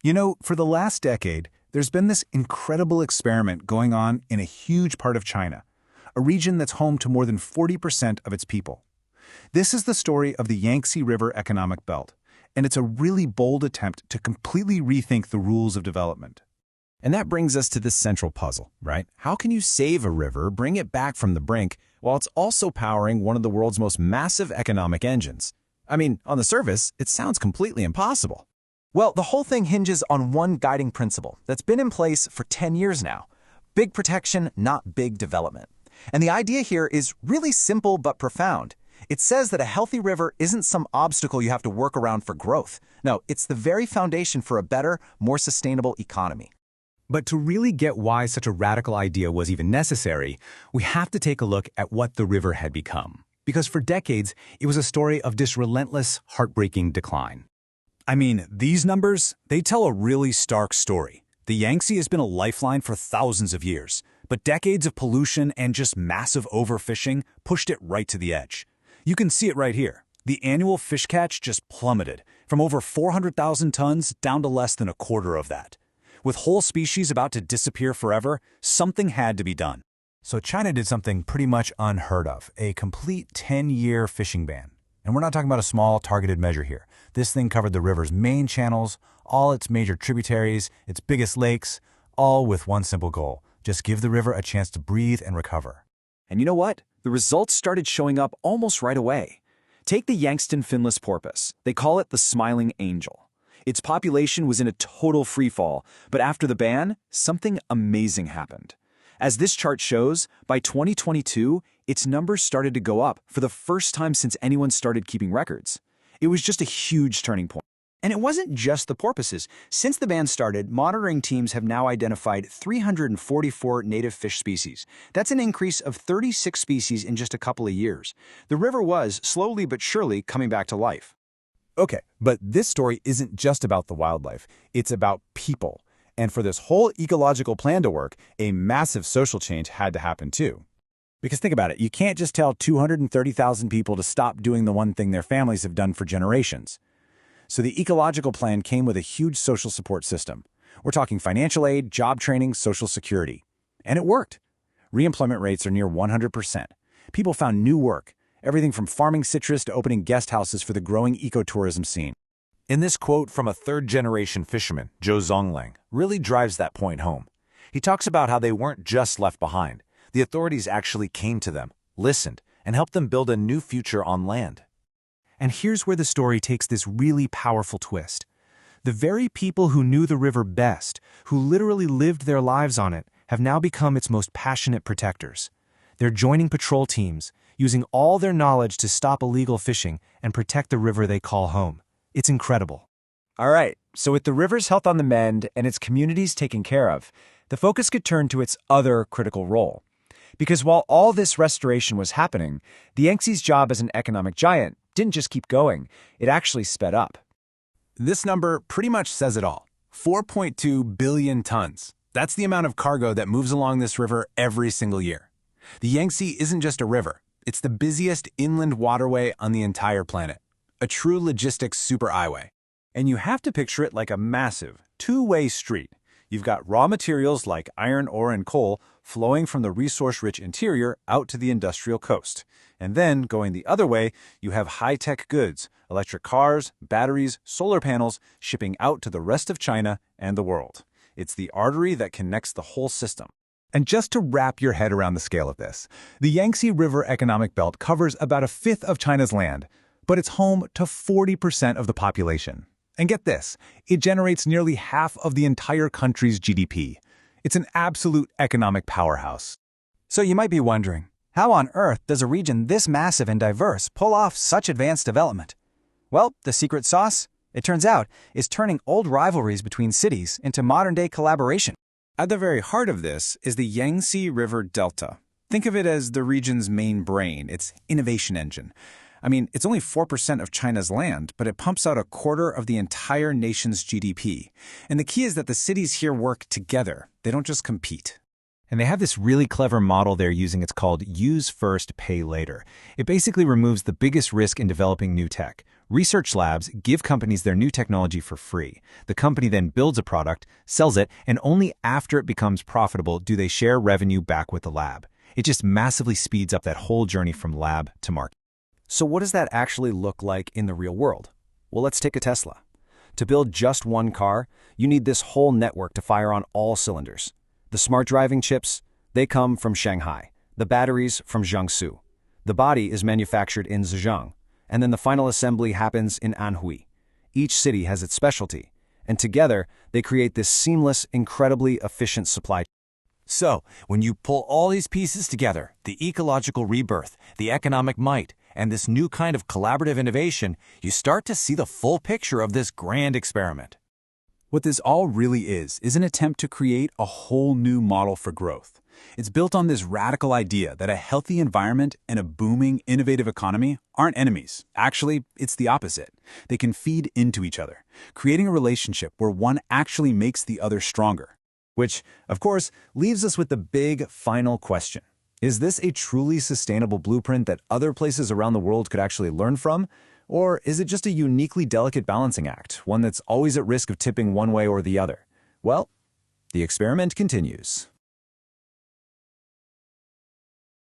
You know, for the last decade, there's been this incredible experiment going on in a huge part of China, a region that's home to more than 40% of its people. This is the story of the Yangtze River Economic Belt, and it's a really bold attempt to completely rethink the rules of development. And that brings us to this central puzzle, right? How can you save a river, bring it back from the brink, while it's also powering one of the world's most massive economic engines? I mean, on the surface, it sounds completely impossible. Well, the whole thing hinges on one guiding principle that's been in place for 10 years now. Big protection, not big development. And the idea here is really simple but profound. It says that a healthy river isn't some obstacle you have to work around for growth. No, it's the very foundation for a better, more sustainable economy. But to really get why such a radical idea was even necessary, we have to take a look at what the river had become. Because for decades, it was a story of this relentless, heartbreaking decline. I mean, these numbers, they tell a really stark story. The Yangtze has been a lifeline for thousands of years, but decades of pollution and just massive overfishing pushed it right to the edge. You can see it right here. The annual fish catch just plummeted, from over 400,000 tons down to less than a quarter of that. With whole species about to disappear forever, something had to be done. So China did something pretty much unheard of, a complete 10-year fishing ban. And we're not talking about a small, targeted measure here. This thing covered the river's main channels, all its major tributaries, its biggest lakes, all with one simple goal: just give the river a chance to breathe and recover. And you know what? The results started showing up almost right away. Take the Yangtze finless porpoise. They call it the smiling angel. Its population was in a total freefall, but after the ban, something amazing happened. As this chart shows, by 2022, its numbers started to go up for the first time since anyone started keeping records. It was just a huge turning point. And it wasn't just the porpoises. Since the ban started, monitoring teams have now identified 344 native fish species. That's an increase of 36 species in just a couple of years. The river was, slowly but surely, coming back to life. Okay, but this story isn't just about the wildlife. It's about people. And for this whole ecological plan to work, a massive social change had to happen too. Because think about it, you can't just tell 230,000 people to stop doing the one thing their families have done for generations. So the ecological plan came with a huge social support system. We're talking financial aid, job training, social security. And it worked. Reemployment rates are near 100%. People found new work, everything from farming citrus to opening guest houses for the growing ecotourism scene. In this quote from a third-generation fisherman, Zhou Zonglang, really drives that point home. He talks about how they weren't just left behind. The authorities actually came to them, listened, and helped them build a new future on land. And here's where the story takes this really powerful twist. The very people who knew the river best, who literally lived their lives on it, have now become its most passionate protectors. They're joining patrol teams, using all their knowledge to stop illegal fishing and protect the river they call home. It's incredible. All right, so with the river's health on the mend and its communities taken care of, the focus could turn to its other critical role. Because while all this restoration was happening, the Yangtze's job as an economic giant didn't just keep going, it actually sped up. This number pretty much says it all. 4.2 billion tons. That's the amount of cargo that moves along this river every single year. The Yangtze isn't just a river. It's the busiest inland waterway on the entire planet. A true logistics superhighway. And you have to picture it like a massive, two-way street. You've got raw materials like iron ore and coal flowing from the resource-rich interior out to the industrial coast. And then, going the other way, you have high-tech goods, electric cars, batteries, solar panels, shipping out to the rest of China and the world. It's the artery that connects the whole system. And just to wrap your head around the scale of this, the Yangtze River Economic Belt covers about a fifth of China's land, but it's home to 40% of the population. And get this, it generates nearly half of the entire country's GDP. It's an absolute economic powerhouse. So you might be wondering, how on earth does a region this massive and diverse pull off such advanced development? Well, the secret sauce, it turns out, is turning old rivalries between cities into modern-day collaboration. At the very heart of this is the Yangtze River Delta. Think of it as the region's main brain, its innovation engine. I mean, it's only 4% of China's land, but it pumps out a quarter of the entire nation's GDP. And the key is that the cities here work together. They don't just compete. And they have this really clever model they're using. It's called Use First, Pay Later. It basically removes the biggest risk in developing new tech, Research labs give companies their new technology for free. The company then builds a product, sells it, and only after it becomes profitable do they share revenue back with the lab. It just massively speeds up that whole journey from lab to market. So what does that actually look like in the real world? Well, let's take a Tesla. To build just one car, you need this whole network to fire on all cylinders. The smart driving chips, they come from Shanghai. The batteries from Jiangsu. The body is manufactured in Zhejiang, and then the final assembly happens in Anhui. Each city has its specialty, and together they create this seamless, incredibly efficient supply chain. So, when you pull all these pieces together, the ecological rebirth, the economic might, and this new kind of collaborative innovation, you start to see the full picture of this grand experiment. What this all really is an attempt to create a whole new model for growth. It's built on this radical idea that a healthy environment and a booming, innovative economy aren't enemies. Actually, it's the opposite. They can feed into each other, creating a relationship where one actually makes the other stronger. Which, of course, leaves us with the big final question. Is this a truly sustainable blueprint that other places around the world could actually learn from? Or is it just a uniquely delicate balancing act, one that's always at risk of tipping one way or the other? Well, the experiment continues.